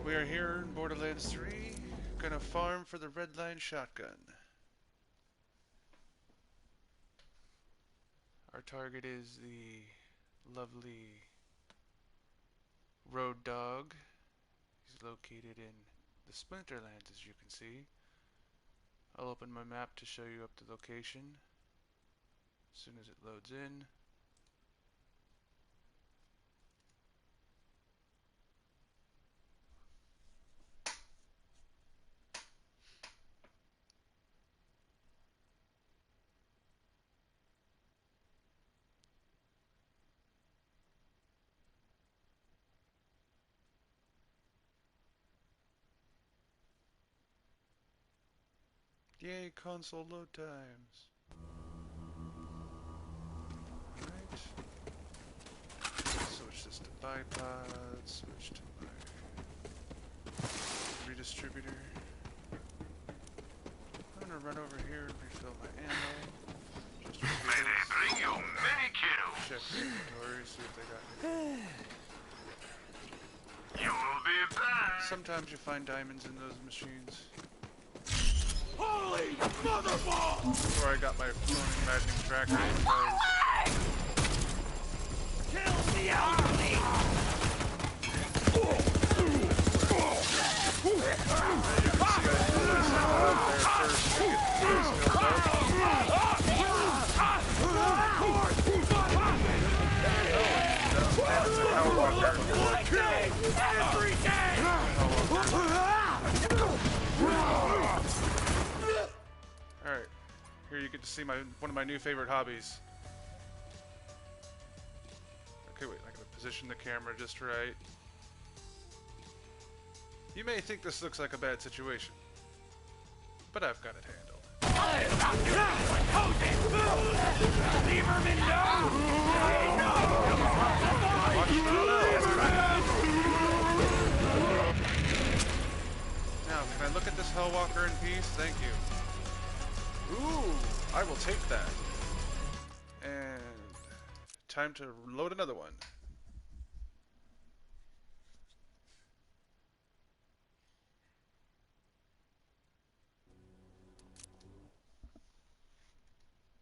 We are here in Borderlands 3, gonna farm for the Redline shotgun. Our target is the lovely road dog. He's located in the Splinterlands, as you can see. I'll open my map to show you up the location as soon as it loads in. Yay, console load times. Alright. Switch this to bipod, switch to my redistributor. I'm gonna run over here and refill my ammo. Just May they bring you many kills. check the inventory, see if they got anything. You will be back. Sometimes you find diamonds in those machines. Holy motherball! That's where I got my floating maddening tracker because Kill the elderly! Every day! Alright, here you get to see one of my new favorite hobbies. Okay, wait, I gotta position the camera just right. You may think this looks like a bad situation, but I've got it handled. Now, can I look at this Hellwalker in peace? Thank you. Ooh, I will take that. And time to load another one.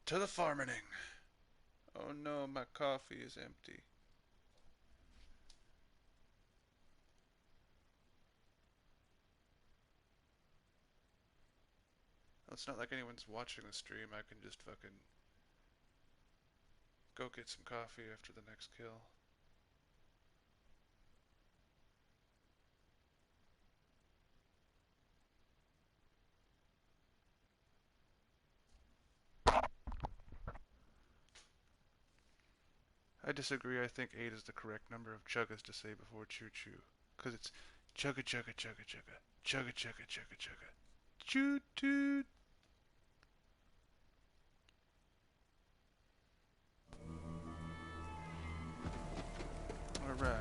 To the farming. Oh no, my coffee is empty. Well, it's not like anyone's watching the stream. I can just fucking go get some coffee after the next kill. I disagree. I think 8 is the correct number of chuggas to say before choo choo. Because it's chugga chugga chugga chugga. Chugga chugga chugga chugga. Choo toot. Alright.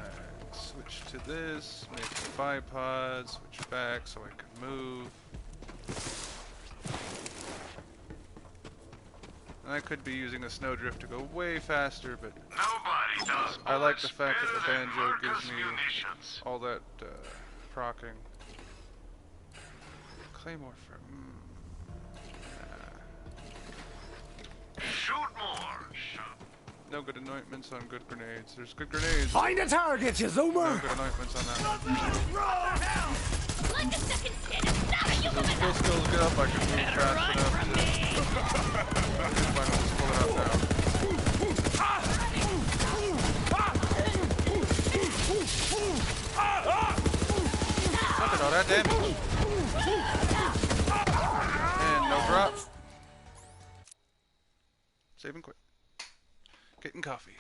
Switch to this. Make the bipod. Switch back so I can move. And I could be using the snowdrift to go way faster, but Nobody does. I like the fact that the better than banjo gives Marcus me munitions. all that procking. Claymore for Shoot more. no good anointments on good grenades. There's good grenades. Find a target, you No zoomer! good anointments on that one. Like a second skin, it's not a Those euphemism! skill skills get up, I can move fast enough to... Fine, I'll just pull it out now. Look at all that damage. And no drop. Save and quit. Getting coffee.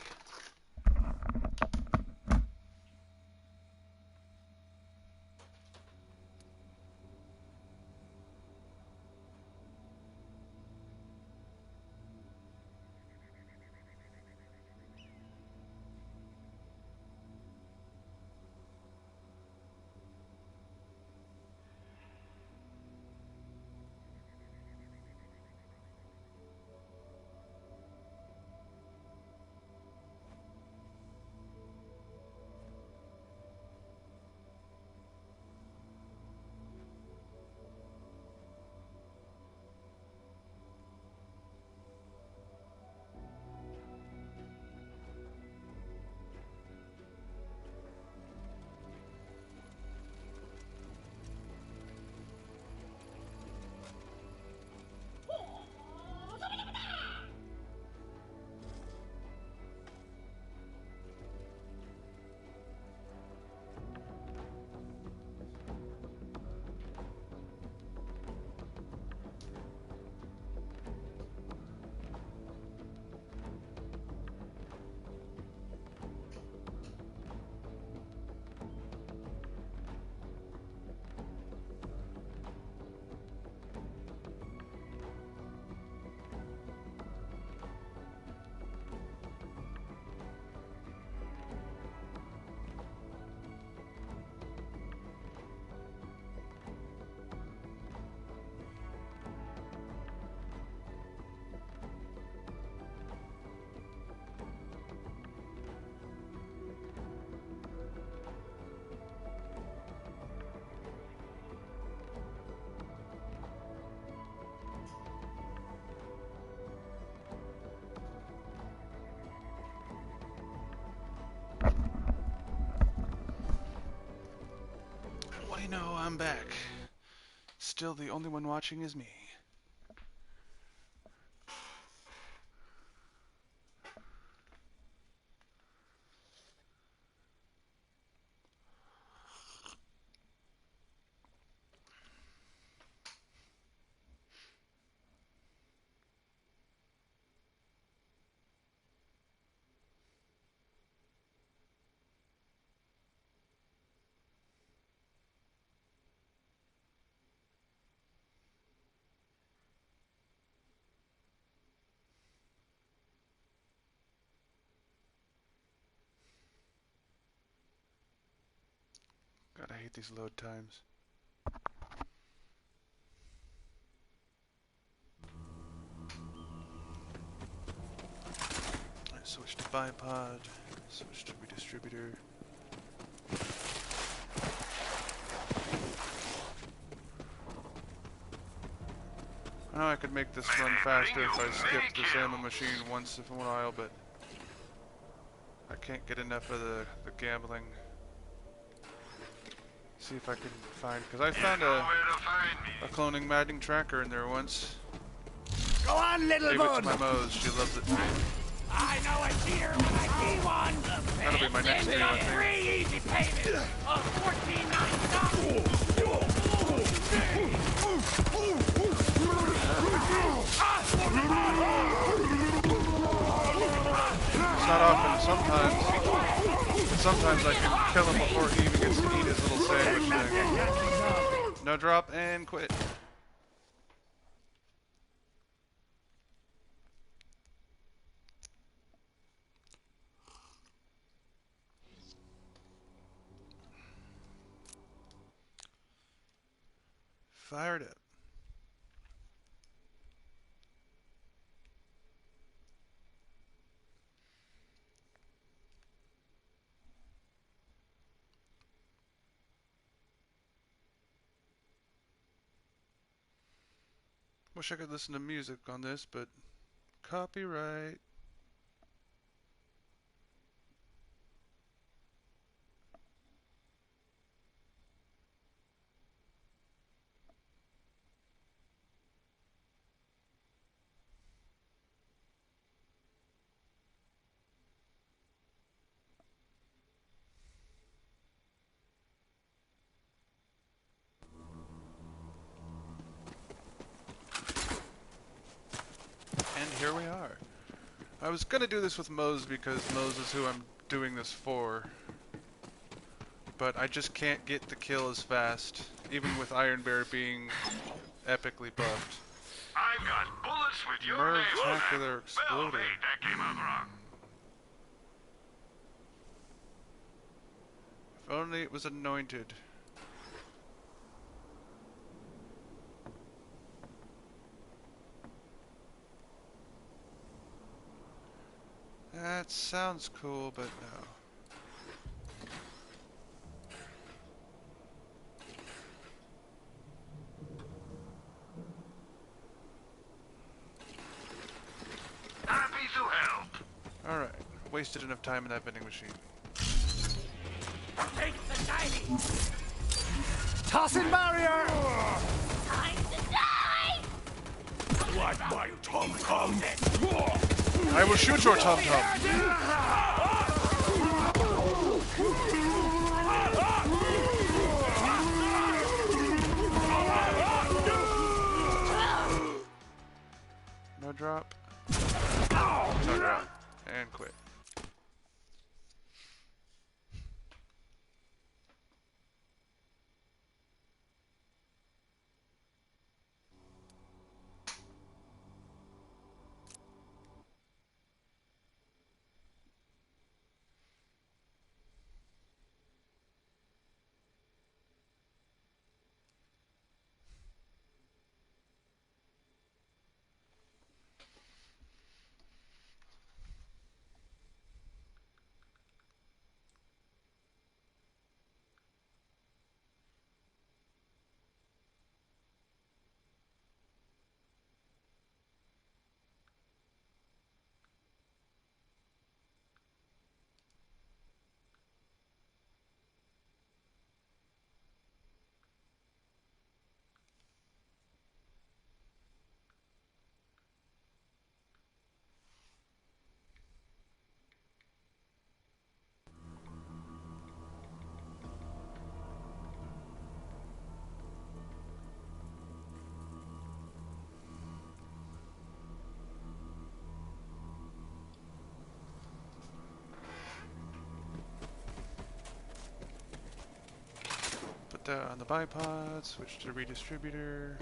What do you know? I'm back. Still the only one watching is me. God, I hate these load times. I switch to bipod, switch to redistributor. I know I could make this run faster if I skipped this ammo machine once in a while, but I can't get enough of the gambling. See if I can find, because I found a cloning mapping tracker in there once. Go on, little Gave it to bud. my Mose, she loves it. I know a cheater when I see one. That'll be my next game, I think. 3 easy payments of $14.99. It's not often, sometimes I can kill him before he even gets to eat his little sandwich thing. No drop and quit. Fired up. Wish I could listen to music on this, but copyright. And here we are. I was gonna do this with Mose because Mose is who I'm doing this for. But I just can't get the kill as fast, even with Iron Bear being epically buffed. I've got bullets with your name on Mertacular them. Well Exploder. made, that came out wrong. If only it was anointed. That sounds cool, but no. Happy to help. Alright, wasted enough time in that vending machine. Take the tiny. Tossing barrier! Time to die. Like my tom-tom! I will shoot your tom-tom! No drop. No drop. And quit. On the bipod, switch to redistributor.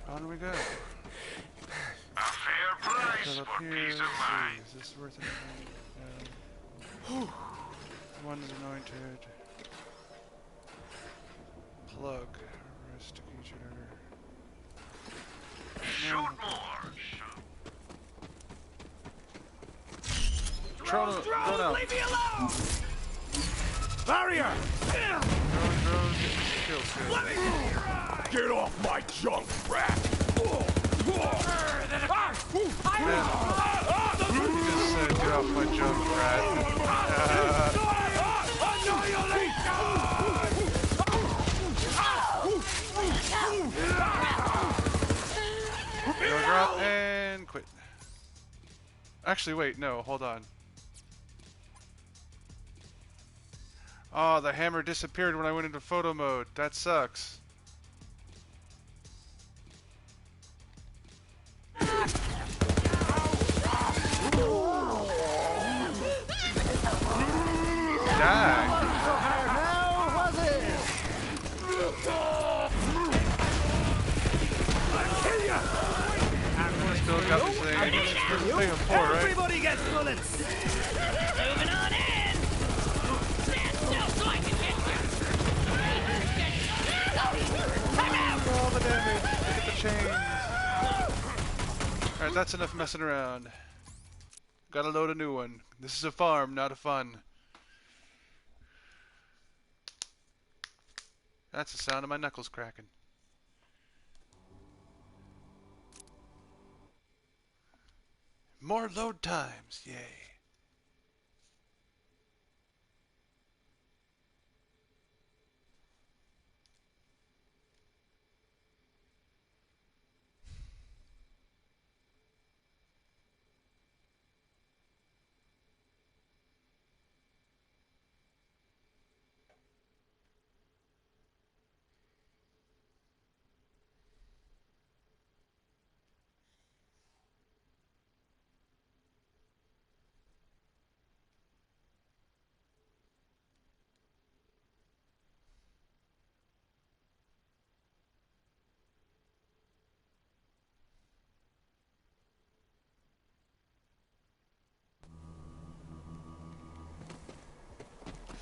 On we go. A fair price Fill up for here. peace of Let's mind. see, is this worth anything? No. One's anointed. Plug. Restigator. Shoot more. Drone out. Leave me alone! Barrier! Drone, kill. Get off my junk, rat! You just said get off my junk, rat. No drop and quit. Actually, wait, no, hold on. Oh, the hammer disappeared when I went into photo mode. That sucks. Die. Still got me saying it's thing of four, right? Everybody gets bullets! Moving on in! Stand still so I can get you! All the damage. Look at the chains. Alright, that's enough messing around. Gotta load a new one. This is a farm, not a fun. That's the sound of my knuckles cracking. More load times, yay.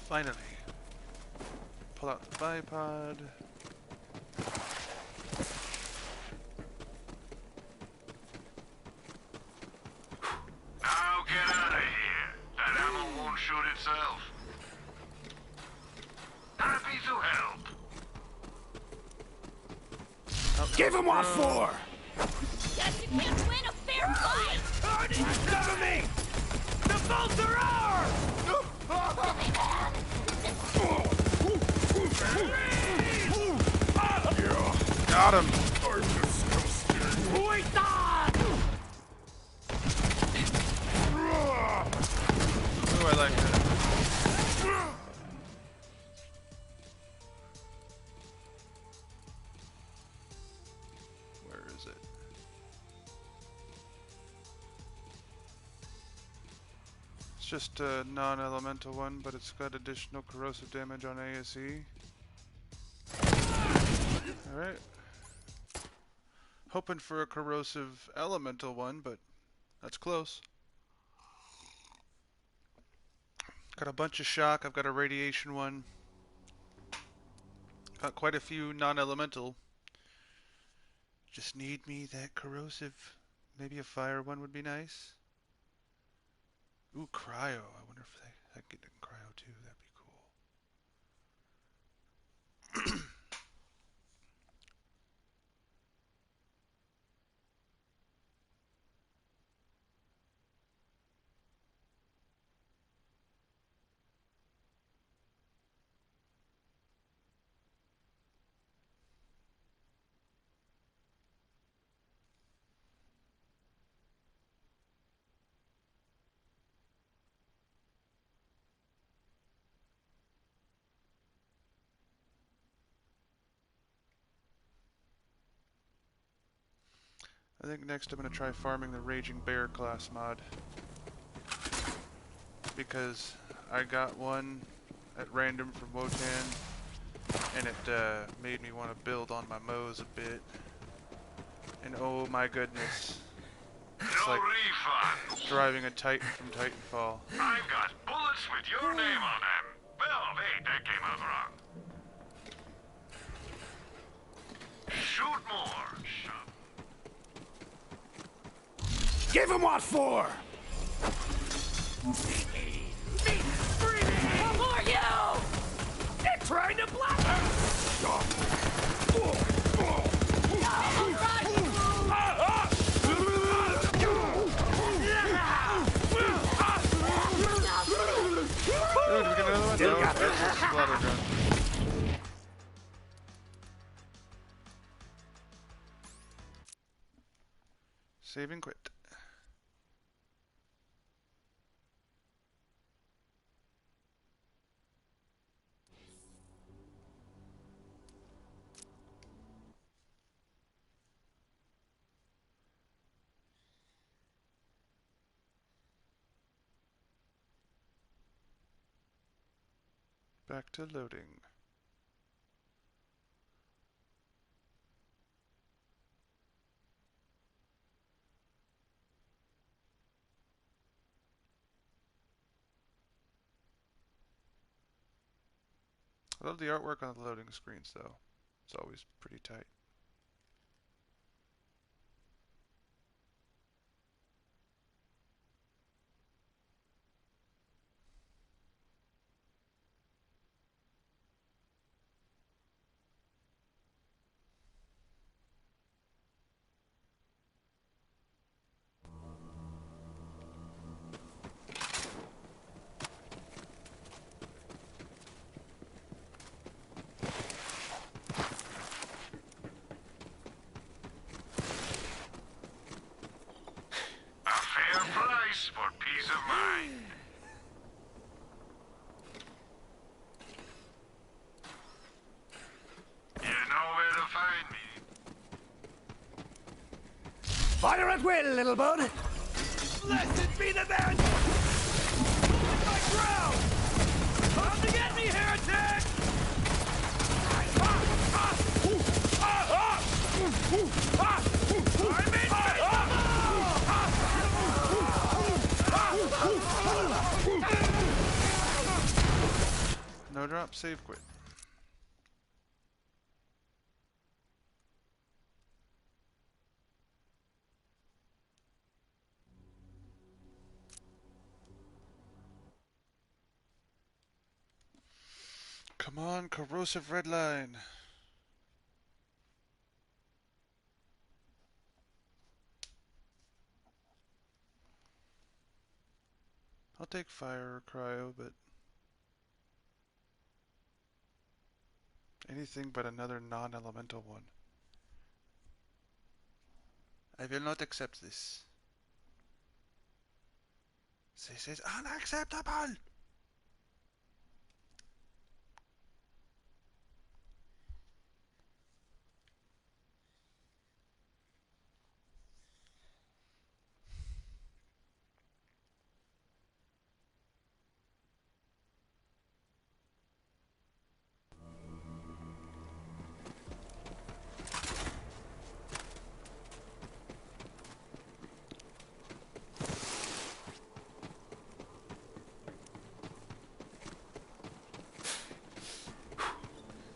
Finally. Pull out the bipod. Now get out of here. That ammo won't shoot itself. Happy to help. Give him what for! Guess you can't win a fair fight! Cover me! The bolts are ours! Got him! I'm disgusting. Wait on! Ooh, I like that. Where is it? It's just a non-elemental one, but it's got additional corrosive damage on ASE. Alright. Hoping for a corrosive elemental one, but that's close. Got a bunch of shock, I've got a radiation one. Got quite a few non-elemental. Just need me that corrosive. Maybe a fire one would be nice. Ooh, cryo. I wonder if I could get in cryo too. That'd be cool. I think next I'm going to try farming the Raging Bear class mod. because I got one at random from Wotan, and it made me want to build on my Moes a bit. And oh my goodness, it's No like refunds. driving a Titan from Titanfall. I've got bullets with your name on them. Well, wait, that came out wrong. Shoot more. Give him what for! Who are you? They're trying to block us! Oh, did we get another one? No, that's a splatter gun. Save and quit. Back to loading. I love the artwork on the loading screens though. It's always pretty tight. A fair price for peace of mind. You know where to find me. Fire at will, little bud! Blessed be the man! My ground! Come to get me, heretic! I'm in No drop, save quit. Come on, corrosive redline. I'll take fire or cryo, but anything but another non-elemental one. I will not accept this. This is unacceptable!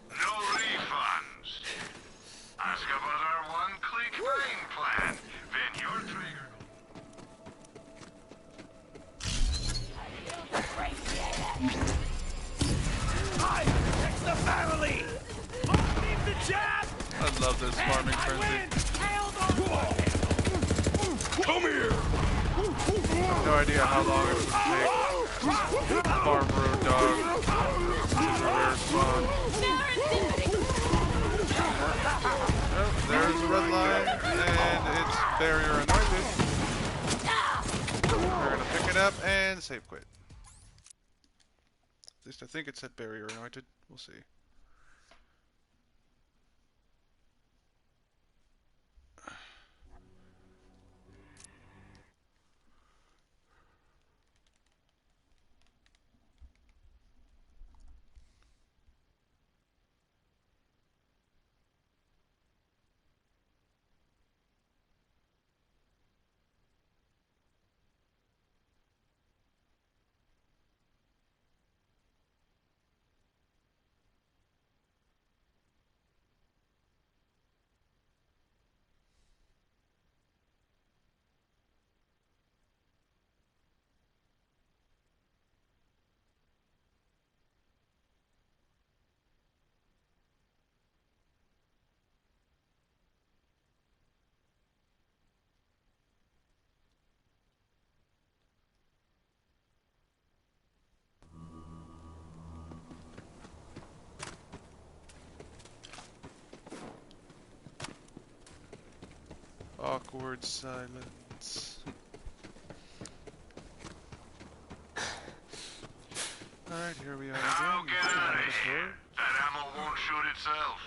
No refunds. Ask about our one-click buying plan. Then your trigger. Hi! It's the family! Long live the jab! I love this farming I frenzy. win! Come here! No idea how long it would take farm road dog to reverse spawn. Oh, there's the red line, and it's barrier anointed. We're gonna pick it up and save quit. At least I think it said barrier anointed. We'll see. Awkward silence. Alright, here we are Now again. get out of here. That ammo won't shoot itself.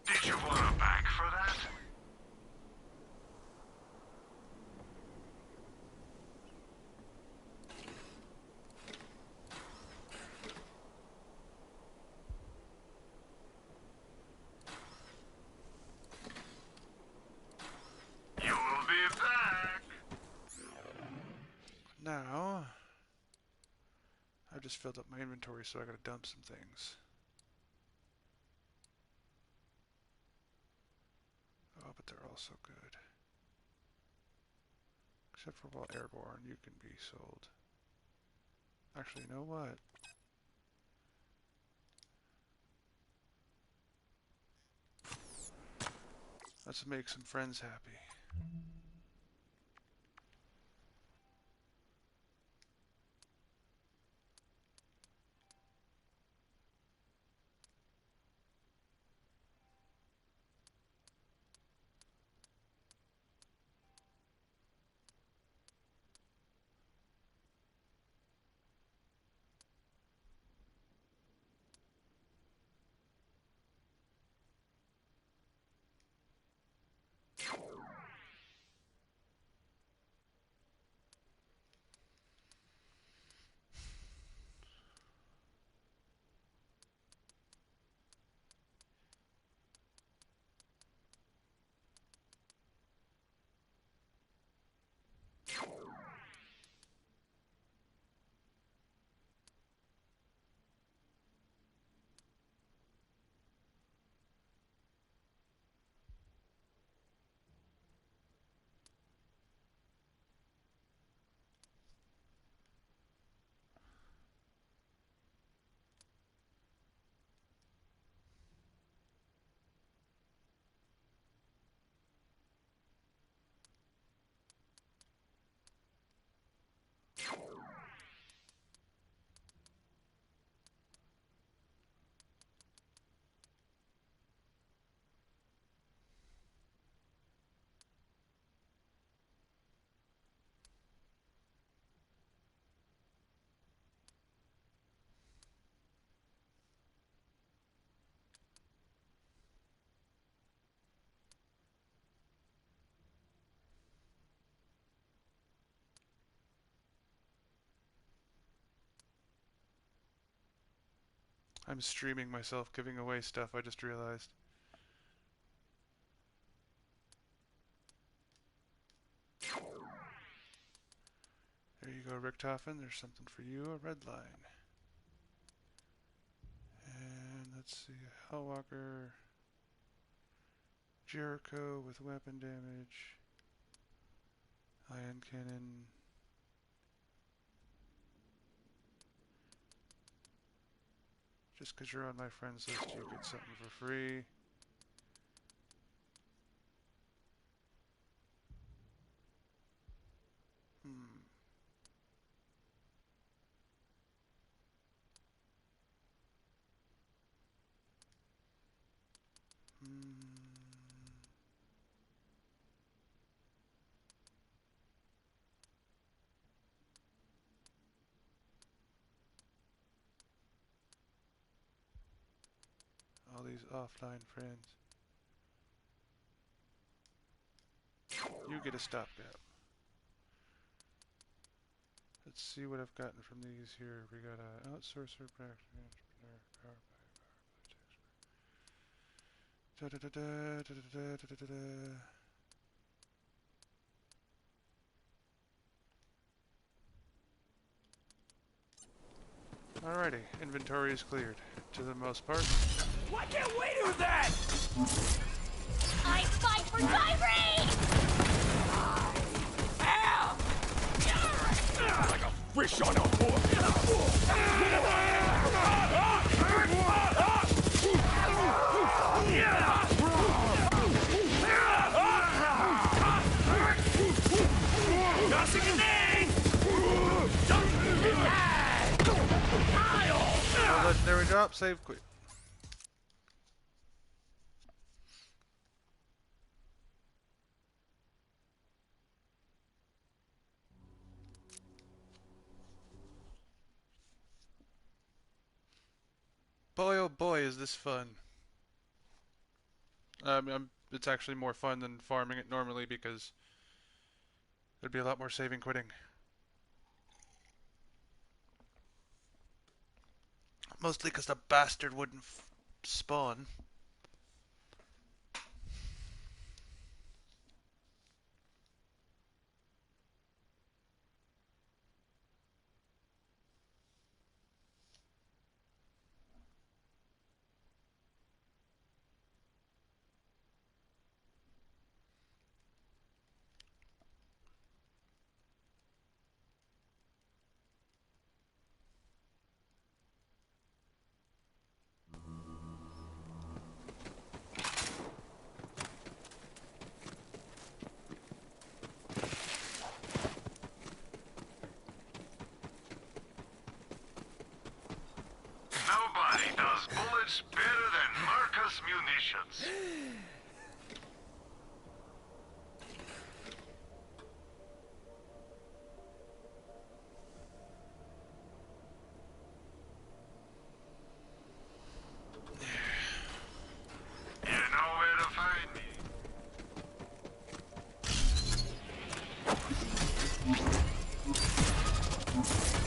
Did you want a bank for that? You will be back. Now, I've just filled up my inventory, so I gotta dump some things. Oh, but they're all so good. Except for while airborne, you can be sold. Actually, you know what? Let's make some friends happy. I'm streaming myself giving away stuff, I just realized. There you go, Richthofen. There's something for you, a Redline. And let's see, a Hellwalker. Jericho with weapon damage. Ion Cannon. Just because you're on my friends list, you get something for free. All these offline friends. You get a stopgap. Let's see what I've gotten from these here. We got a outsourcer, practice entrepreneur, power play, expert. Da da da da da da da da da. Alrighty, inventory is cleared to the most part. Why can't we do that? I fight for Kyrie! Like a fish on a hook. drop, save, quit. Boy, oh boy, is this fun. It's actually more fun than farming it normally because there'd be a lot more saving quitting. Mostly because the bastard wouldn't spawn. Nobody does bullets better than Marcus Munitions. You know where to find me.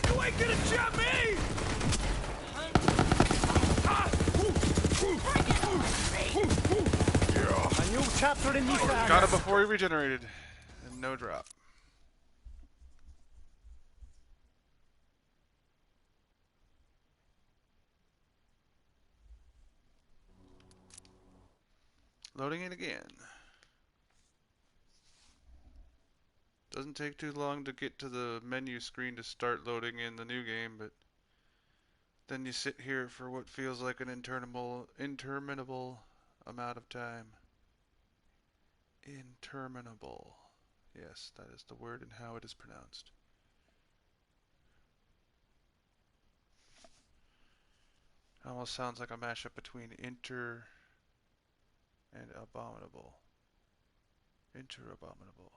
You ain't gonna jump me! A new chapter in this saga. Got it before he regenerated. And no drop. Loading it again. Doesn't take too long to get to the menu screen to start loading in the new game, but then you sit here for what feels like an interminable amount of time. Interminable. Yes, that is the word and how it is pronounced. Almost sounds like a mashup between inter and abominable. Interabominable.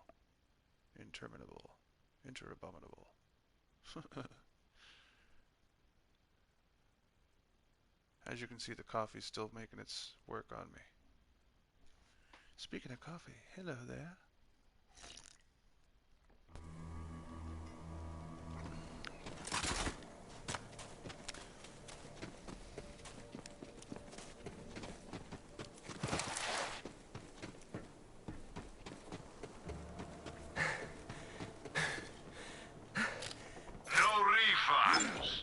Interminable. Interabominable. As you can see, the coffee's still making its work on me. Speaking of coffee, hello there. No refunds.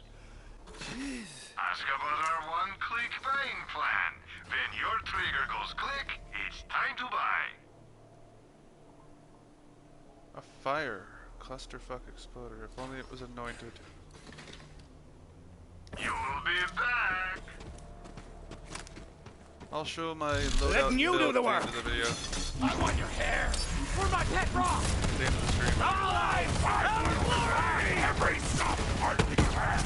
Ask about our one-click buying plan. When your trigger goes click, it's time to buy. A fire clusterfuck exploder. If only it was anointed. You'll be back. I'll show my loadout Letting you do the work. at the end of the video. I want your hair for my pet rock. At the end of the stream. I fight for glory. Every soft part you have.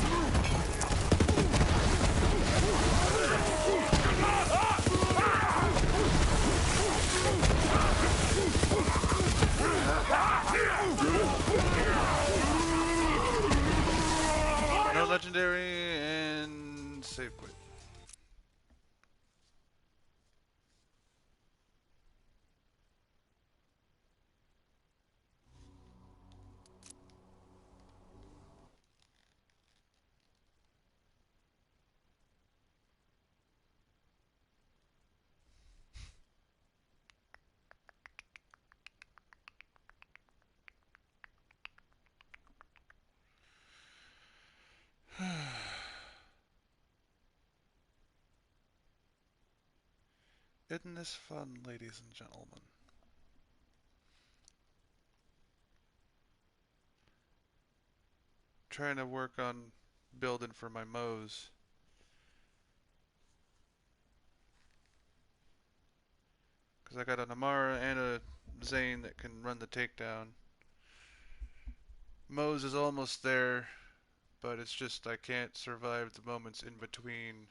No legendary and save quit. Isn't this fun, ladies and gentlemen? Trying to work on building for my Moes. Because I got an Amara and a Zane that can run the takedown. Moes is almost there, but it's just I can't survive the moments in between.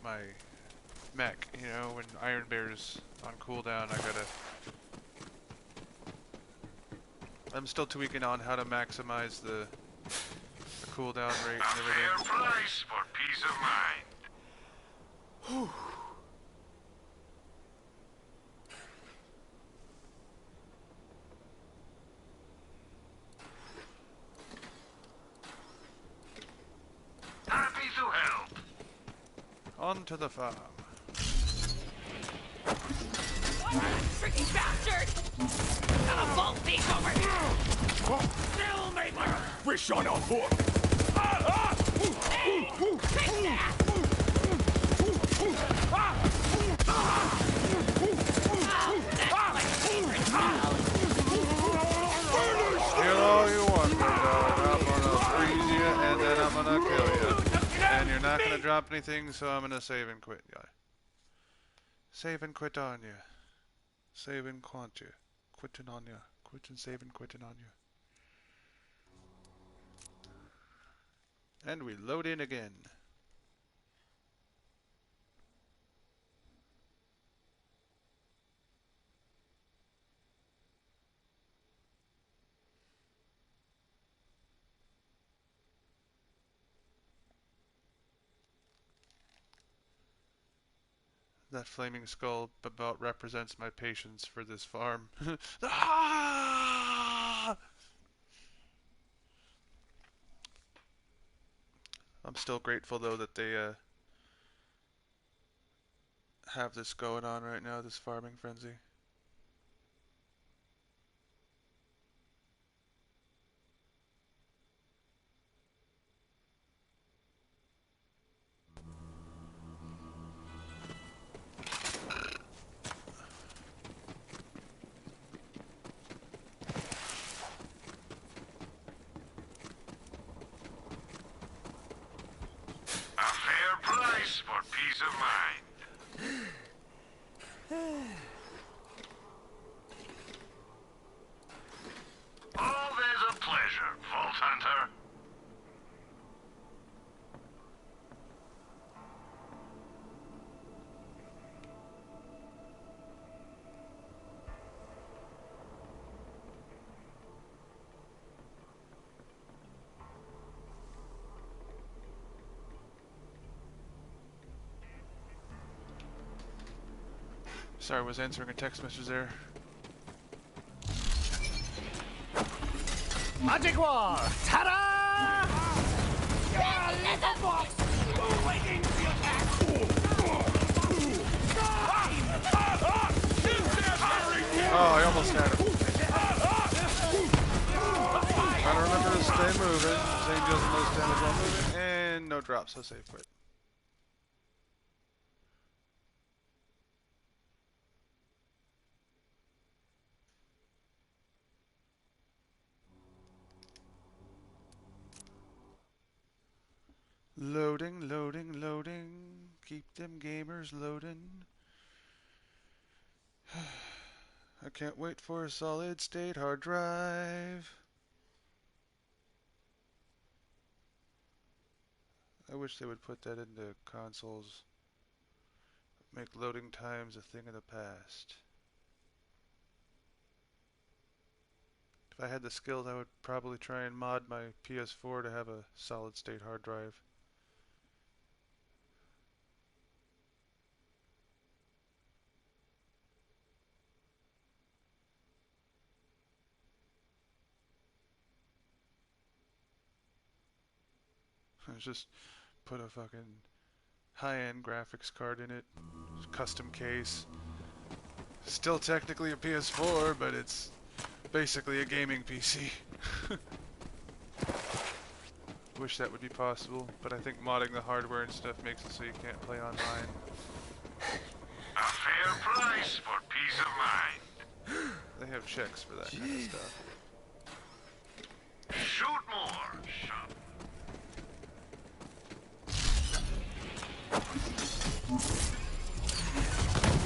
My mech, you know, when Iron Bear's on cooldown, I'm still tweaking on how to maximize the cooldown rate A and fair everything. price for peace of mind. Whew. Happy to help. On to the farm. Tricky bastard! Got a vault thief over here! Still made my Fish on a hook! take that! That's my favorite mode! Kill all you want, my dog. I'm gonna freeze you and then I'm gonna kill you. And you're not gonna drop anything, so I'm gonna save and quit, guy. Save and quit on you. Save and quant you. Quitting on you. Quit and save and quitting on you. And we load in again. That flaming skull about represents my patience for this farm. Ah! I'm still grateful though that they have this going on right now, this farming frenzy. A fair price for peace of mind. Always a pleasure, Vault Hunter. Sorry, I was answering a text message there. Magic wall! Ta-da! Waiting for your attack! Oh, I almost had him. Trying to remember to stay moving. Zane deals the most damage while moving, and no drop, so save quit. Loading, loading, loading. Keep them gamers loading. I can't wait for a solid state hard drive. I wish they would put that into consoles. Make loading times a thing of the past. If I had the skills, I would probably try and mod my PS4 to have a solid state hard drive. Just put a fucking high-end graphics card in it, custom case. Still technically a PS4, but it's basically a gaming PC. Wish that would be possible, but I think modding the hardware and stuff makes it so you can't play online. A fair price for peace of mind. They have checks for that kind of stuff. Shoot more. Shot.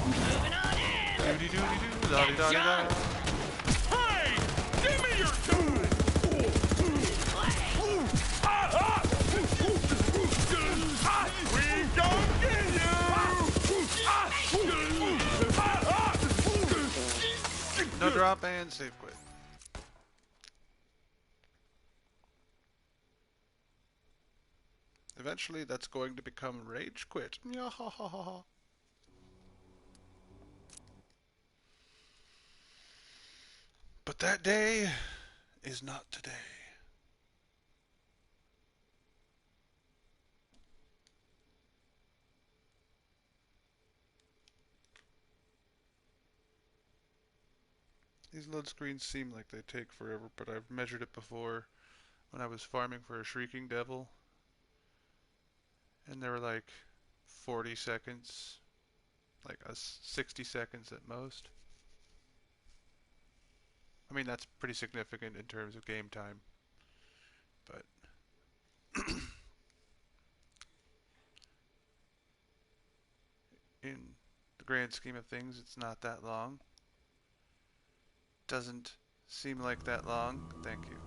Moving on in! Doody doody doo, da di da di da. Hey! drop and save quit. Eventually, that's going to become rage quit. But that day is not today. These load screens seem like they take forever, but I've measured it before when I was farming for a shrieking devil, and they were like 40 seconds, like 60 seconds at most. I mean, that's pretty significant in terms of game time, but in the grand scheme of things, it's not that long. Doesn't seem like that long. Thank you.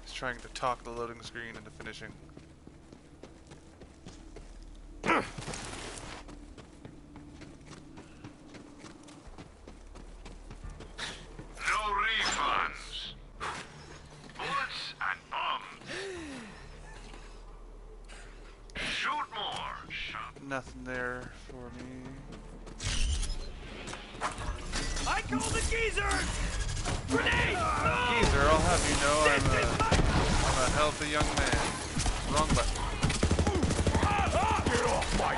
He's trying to talk the loading screen into finishing. No refunds. Bullets and bombs. Shoot more. Nothing there for me. I call the geezers! Grenade! Geezer, I'll have you know I'm a healthy young man. Wrong button. Get off my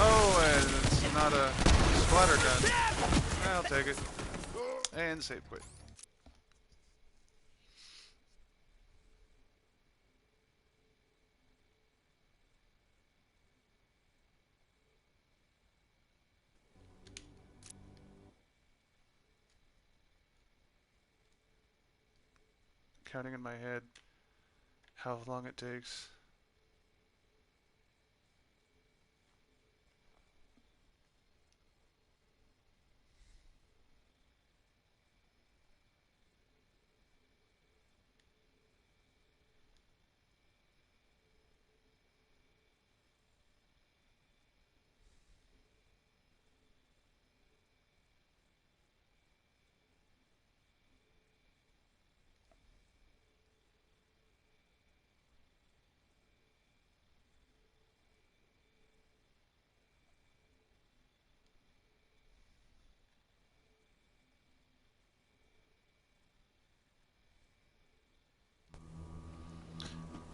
Oh, and it's not a splatter gun. I'll take it. And save quit. Counting in my head how long it takes.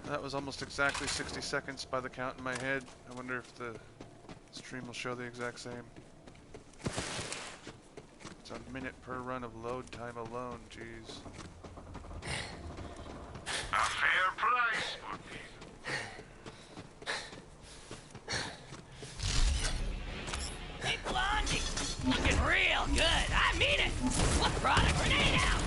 That was almost exactly 60 seconds by the count in my head. I wonder if the stream will show the exact same. It's a minute per run of load time alone, jeez. A fair price. Hey, Blondie! Looking real good. I mean it. Let's run a grenade out.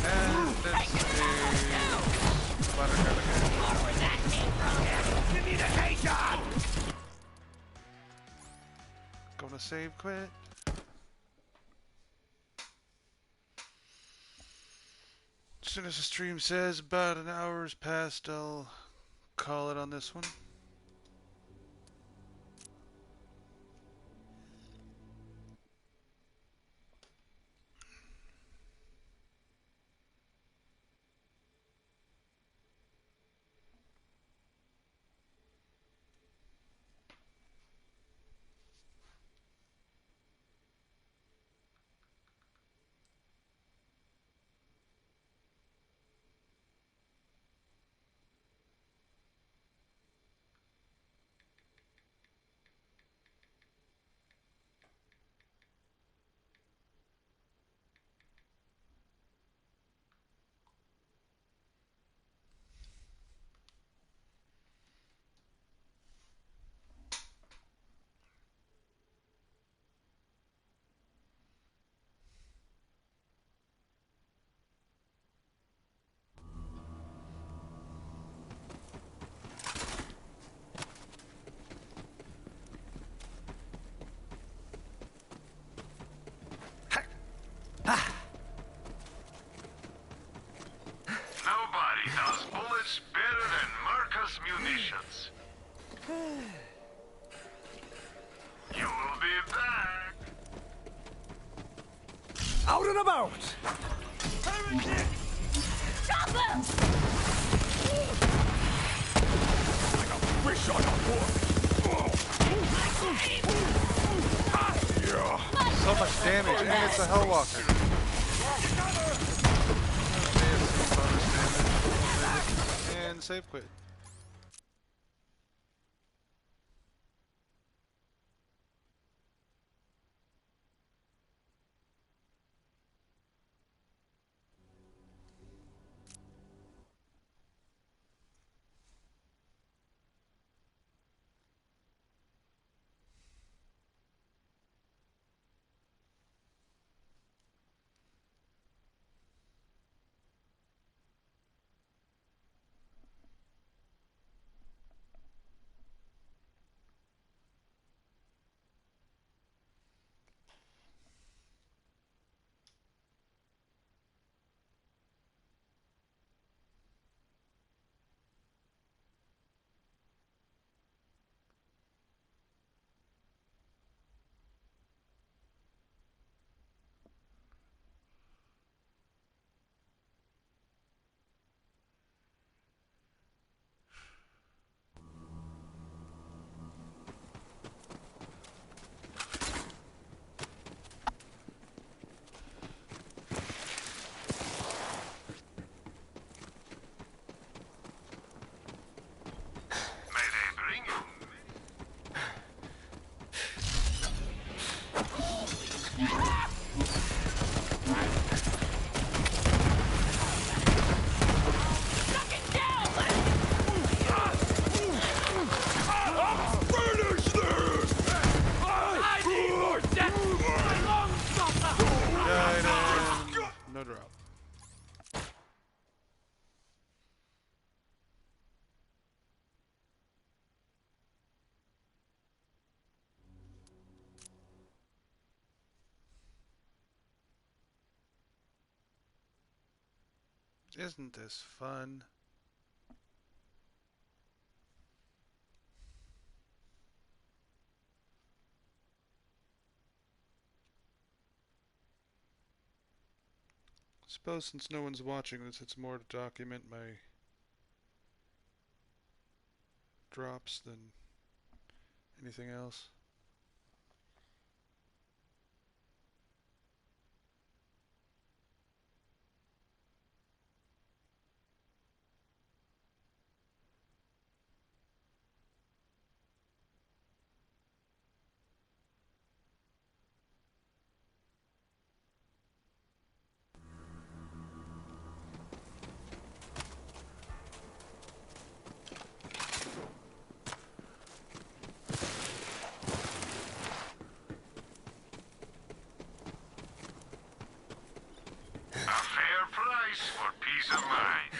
And it's a splatter gun again. Where's that came from? Give me the K-shot! Gonna save quit. As soon as the stream says about an hour's passed, I'll call it on this one. Out and about! Heretic! Stop him! Like a fish on a hook! Yeah! So much damage, and it's a Hellwalker. Bonus damage. And save quit. May they bring you? Knock it down! Finish this! I need more death! My lungs stop! Guidance. No drop. Isn't this fun? Suppose since no one's watching this, it's more to document my drops than anything else. A fair price for peace of mind.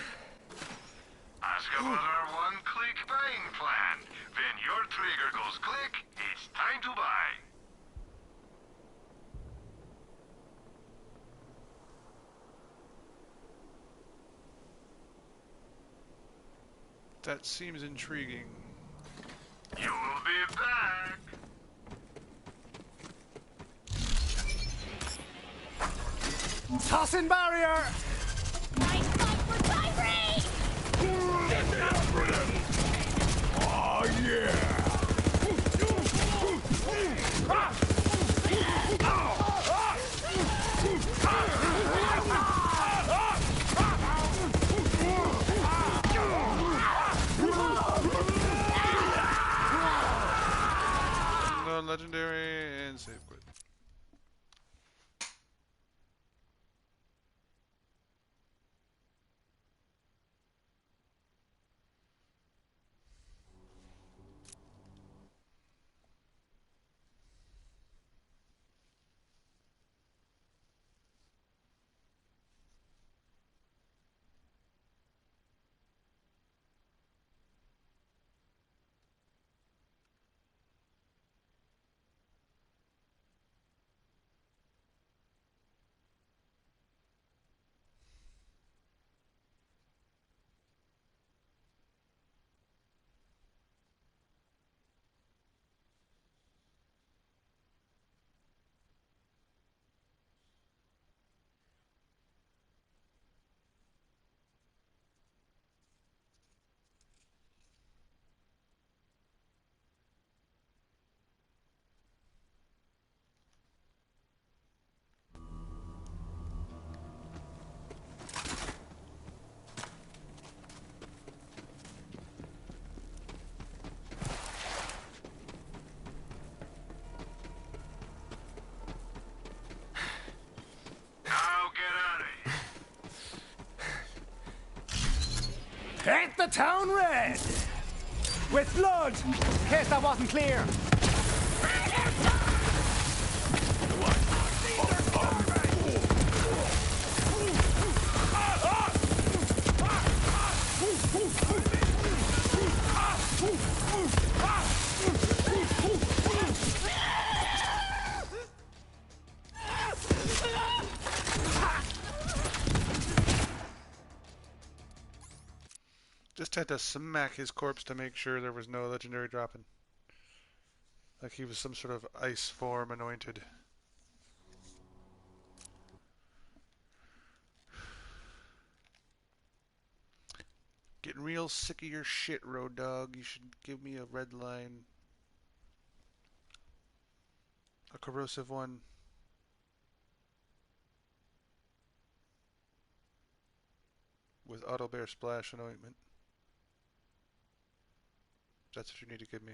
Ask about our one-click buying plan. When your trigger goes click, it's time to buy. That seems intriguing. You'll be back. Tossing barrier! Nice fight for Tyree! Oh yeah! Non-legendary and save quit. town red. With blood, in case that wasn't clear. Just had to smack his corpse to make sure there was no legendary dropping. Like he was some sort of ice form anointed. Getting real sick of your shit, Road Dog. You should give me a red line. A corrosive one. With Auto Bear Splash and Ointment. That's what you need to give me.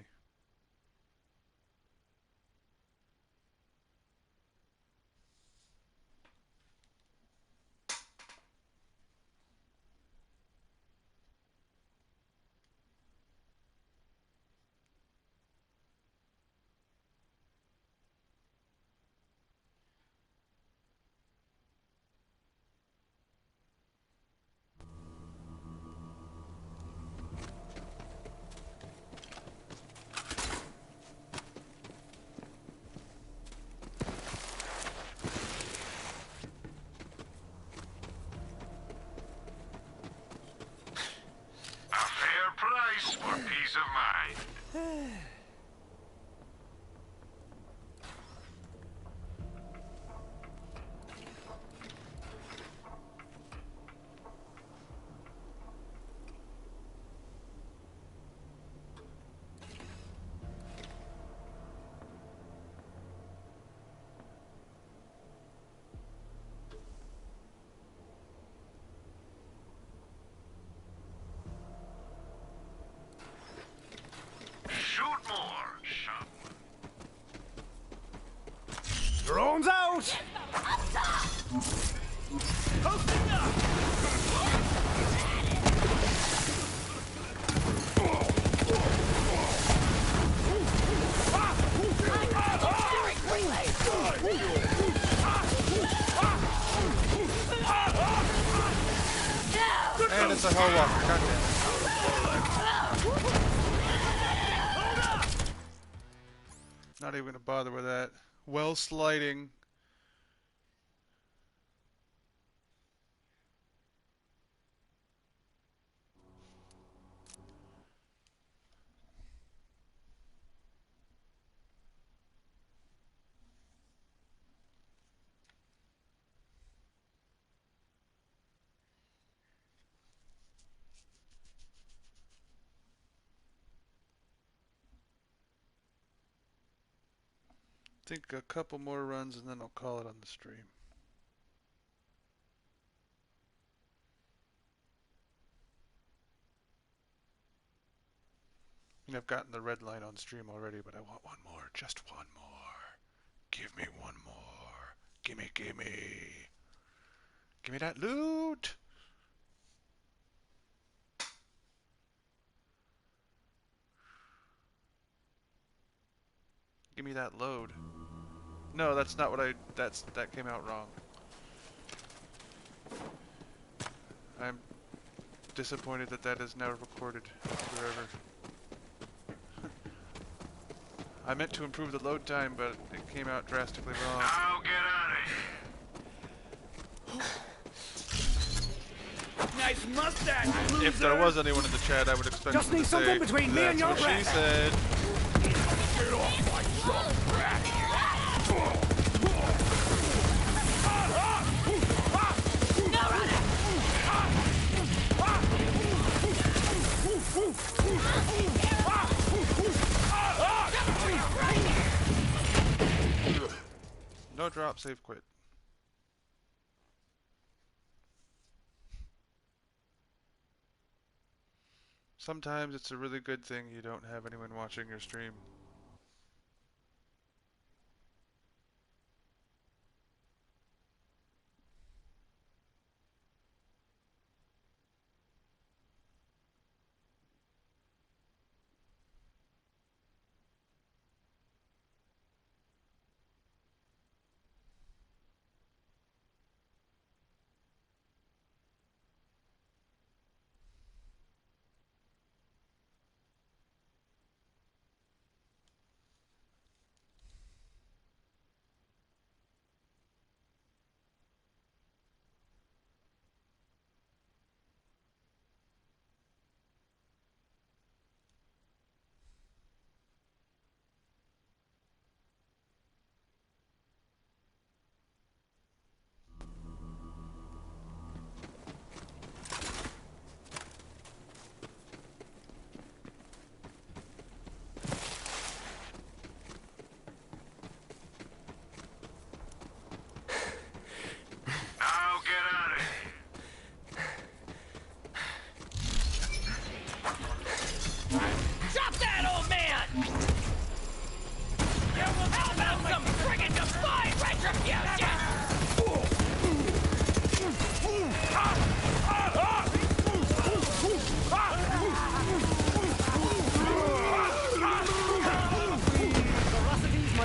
For peace of mind. Drones out! And it's a Hell Walker, goddamn. Not even gonna bother with that. Well sliding. I think a couple more runs and then I'll call it on the stream. I mean, I've gotten the red line on stream already, but I want one more. Just one more. Give me one more. Gimme, gimme. Give me that loot! Give me that load. No, that's not what that came out wrong. I'm disappointed that that is now recorded forever. I meant to improve the load time, but it came out drastically wrong. Now get out of here. Nice mustache, loser. If there was anyone in the chat, I would expect Just them need to something say, between me and your "That's what she breath." said." Get off my son, rat! No drop, save quit. Sometimes it's a really good thing you don't have anyone watching your stream.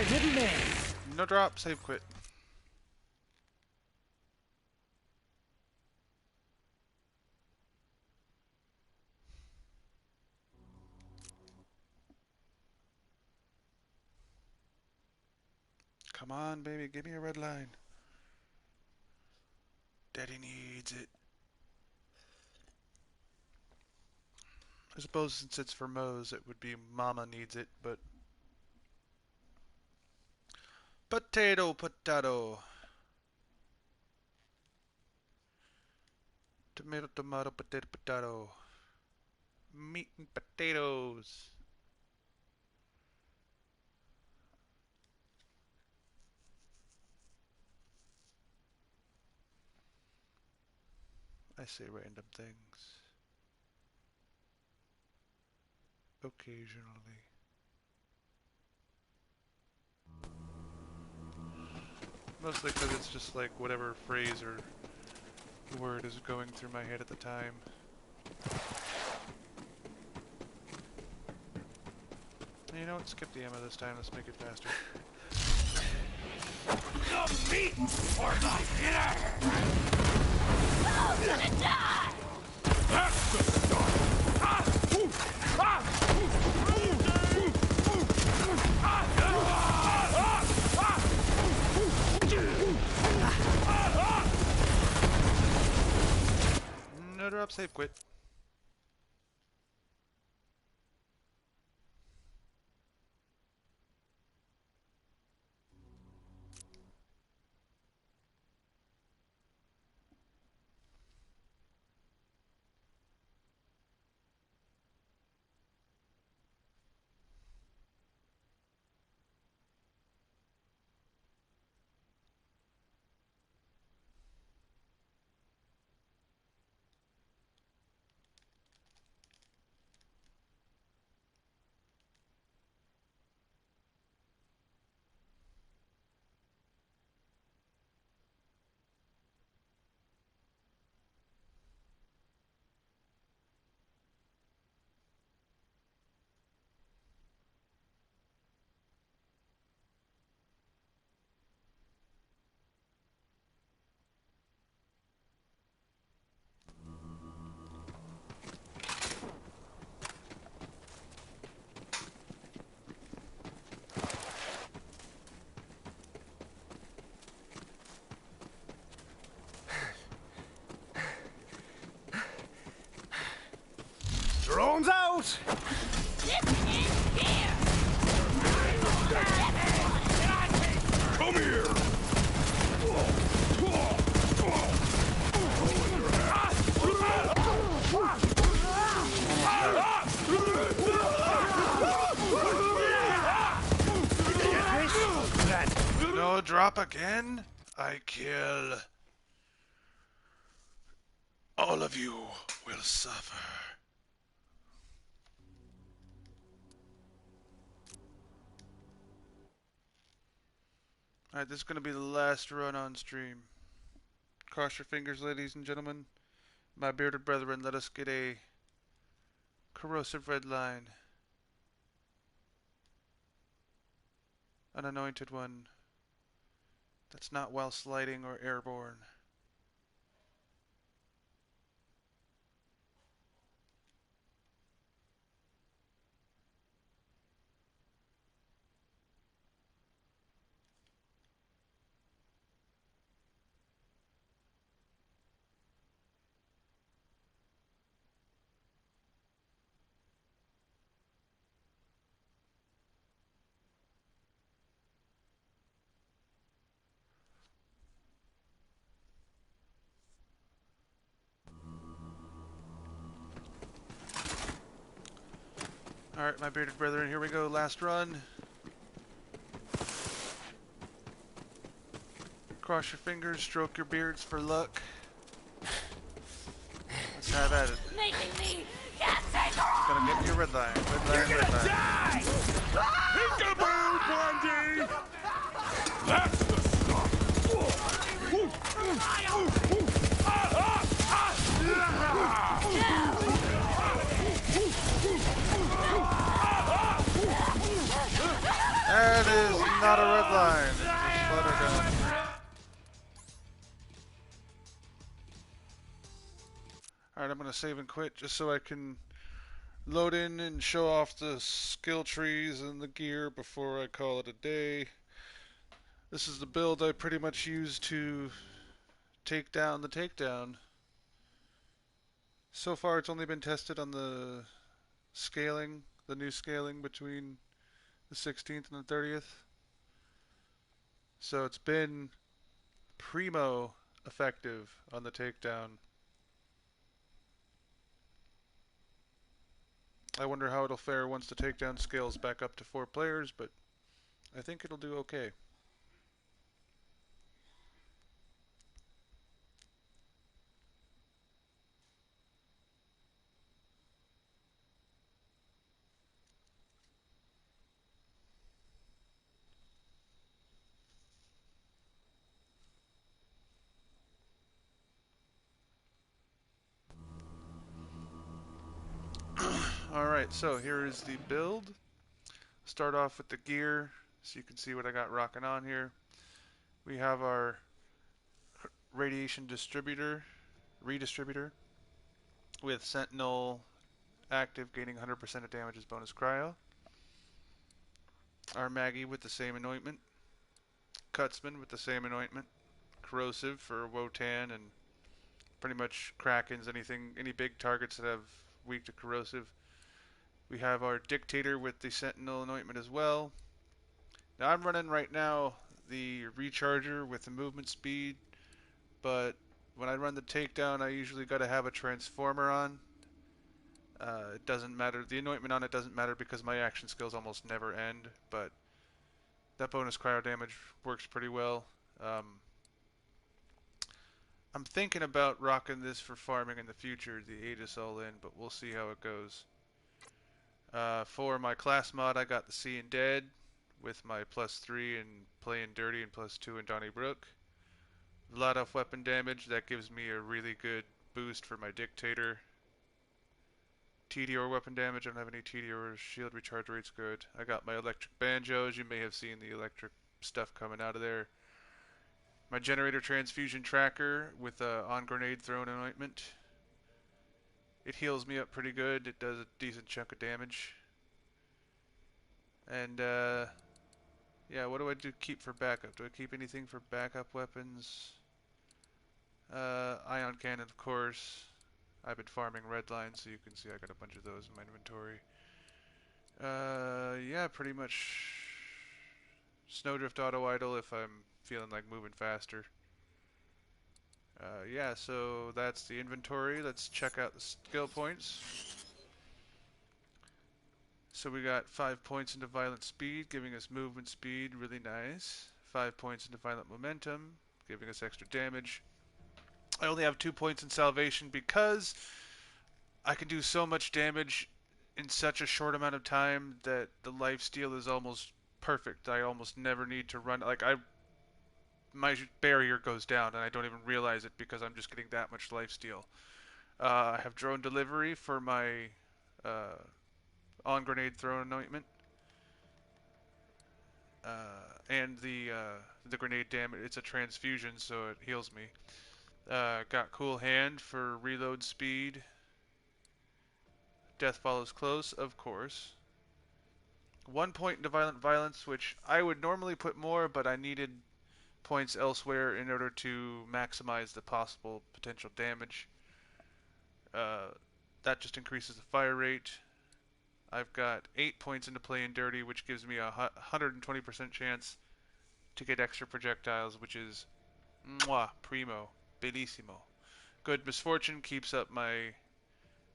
I didn't miss. No drop, save quit. Come on, baby, give me a red line. Daddy needs it. I suppose since it's for Moe's, it would be Mama needs it, but... Potato, potato. Tomato, tomato, potato, potato. Meat and potatoes. I say random things. Occasionally. Mostly because it's just like whatever phrase or word is going through my head at the time. You know what? Skip the ammo this time. Let's make it faster. The meat for my dinner! I'm gonna die! That's the start! No drop, save quit. Drones out! Get in here! Come here! No drop again? I kill. All of you will suffer. Alright, this is going to be the last run on stream. Cross your fingers, ladies and gentlemen. My bearded brethren, let us get a corrosive red line. An anointed one. That's not while sliding or airborne. Alright, my bearded brethren, here we go. Last run. Cross your fingers, stroke your beards for luck. Let's have at it. Making me can't take her Gonna get me a red line. Red line, red line. Die! Peekaboo, Blondie! That's the stuff! That is not a red line. It's a flutter gun. Alright, I'm going to save and quit just so I can load in and show off the skill trees and the gear before I call it a day. This is the build I pretty much use to take down the takedown. So far it's only been tested on the scaling, the new scaling between the 16th and the 30th. So it's been primo effective on the takedown. I wonder how it'll fare once the takedown scales back up to 4 players, but I think it'll do okay. Alright, so here is the build. Start off with the gear so you can see what I got rocking on here. We have our radiation redistributor with Sentinel active, gaining 100% of damage as bonus cryo. Our Maggie with the same anointment. Cutsman with the same anointment. Corrosive for Wotan and pretty much Krakens, any big targets that have weak to corrosive. We have our Dictator with the Sentinel anointment as well. Now I'm running right now the Recharger with the movement speed, but when I run the takedown I usually got to have a Transformer on. It doesn't matter, the anointment on it doesn't matter because my action skills almost never end, but that bonus cryo damage works pretty well. I'm thinking about rocking this for farming in the future, the Aegis all in, but we'll see how it goes. For my class mod, I got the Seeing Dead with my +3 and playing dirty and +2 in Donnybrook. A lot of weapon damage, that gives me a really good boost for my Dictator. TD or weapon damage, I don't have any TD or shield recharge rate's good. I got my electric banjos, you may have seen the electric stuff coming out of there. My generator transfusion tracker with a on grenade thrown anointment. It heals me up pretty good, it does a decent chunk of damage. And yeah, what do I do keep for backup? Do I keep anything for backup weapons? Ion cannon, of course. I've been farming Redline, so you can see I got a bunch of those in my inventory. Yeah, pretty much Snowdrift auto idle if I'm feeling like moving faster. Yeah, so that's the inventory. Let's check out the skill points. So we got 5 points into violent speed, giving us movement speed, really nice. 5 points into violent momentum, giving us extra damage. I only have 2 points in salvation because I can do so much damage in such a short amount of time that the lifesteal is almost perfect. I almost never need to run, like my barrier goes down and I don't even realize it because I'm just getting that much lifesteal. I have drone delivery for my on grenade thrown anointment. And the grenade damage, it's a transfusion, so it heals me. Got cool hand for reload speed. Death follows close, of course. 1 point into violent violence, which I would normally put more, but I needed points elsewhere in order to maximize the possible potential damage. That just increases the fire rate. I've got 8 points into playing dirty, which gives me a 120% chance to get extra projectiles, which is mwah, primo, bellissimo. Good misfortune keeps up my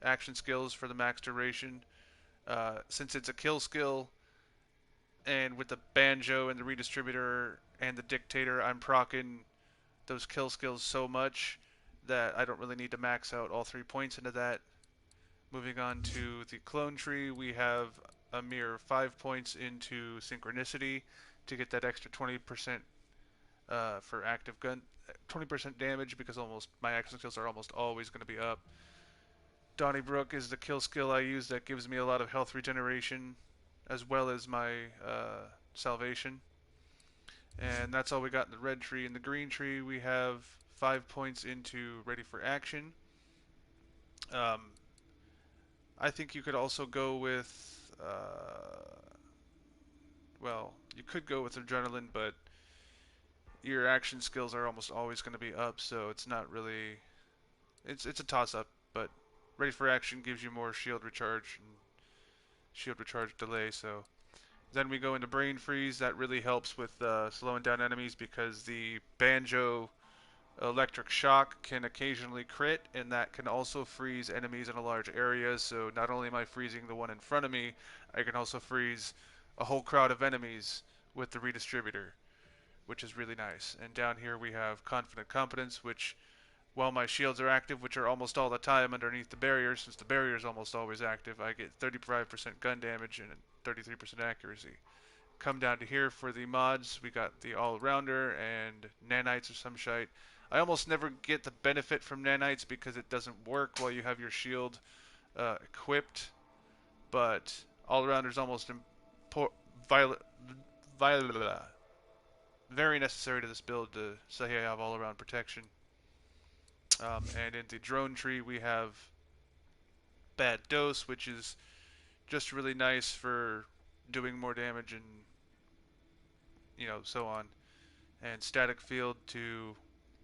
action skills for the max duration. Since it's a kill skill, and with the banjo and the redistributor and the dictator, I'm proccing those kill skills so much that I don't really need to max out all 3 points into that. Moving on to the clone tree, we have a mere 5 points into synchronicity to get that extra 20% for active gun, 20% damage, because almost my action skills are almost always going to be up. Donnybrook is the kill skill I use that gives me a lot of health regeneration, as well as my salvation. And that's all we got in the red tree. In the green tree, we have 5 points into ready for action. Um, I think you could also go with, well, you could go with adrenaline, but your action skills are almost always going to be up, so it's not really, it's a toss-up. But ready for action gives you more shield recharge and shield recharge delay. So then we go into brain freeze. That really helps with slowing down enemies because the banjo electric shock can occasionally crit, and that can also freeze enemies in a large area. So not only am I freezing the one in front of me, I can also freeze a whole crowd of enemies with the redistributor, which is really nice. And down here we have confident competence, which while my shields are active, which are almost all the time underneath the barrier, since the barrier is almost always active, I get 35% gun damage and 33% accuracy. Come down to here for the mods, we got the all-rounder and nanites or some shite. I almost never get the benefit from nanites because it doesn't work while you have your shield equipped, but all-rounder is almost very necessary to this build to say I have all-around protection. And in the drone tree we have bad dose, which is just really nice for doing more damage and so on. And static field to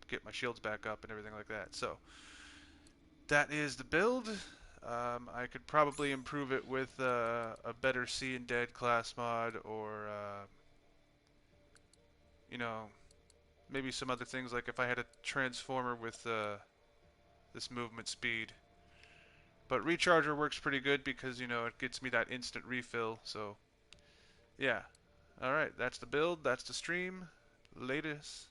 get my shields back up and everything like that. So that is the build. I could probably improve it with a better See and Dead class mod, or maybe some other things, like if I had a transformer with this movement speed. But recharger works pretty good because it gets me that instant refill. So yeah. All right, that's the build. That's the stream. Latest.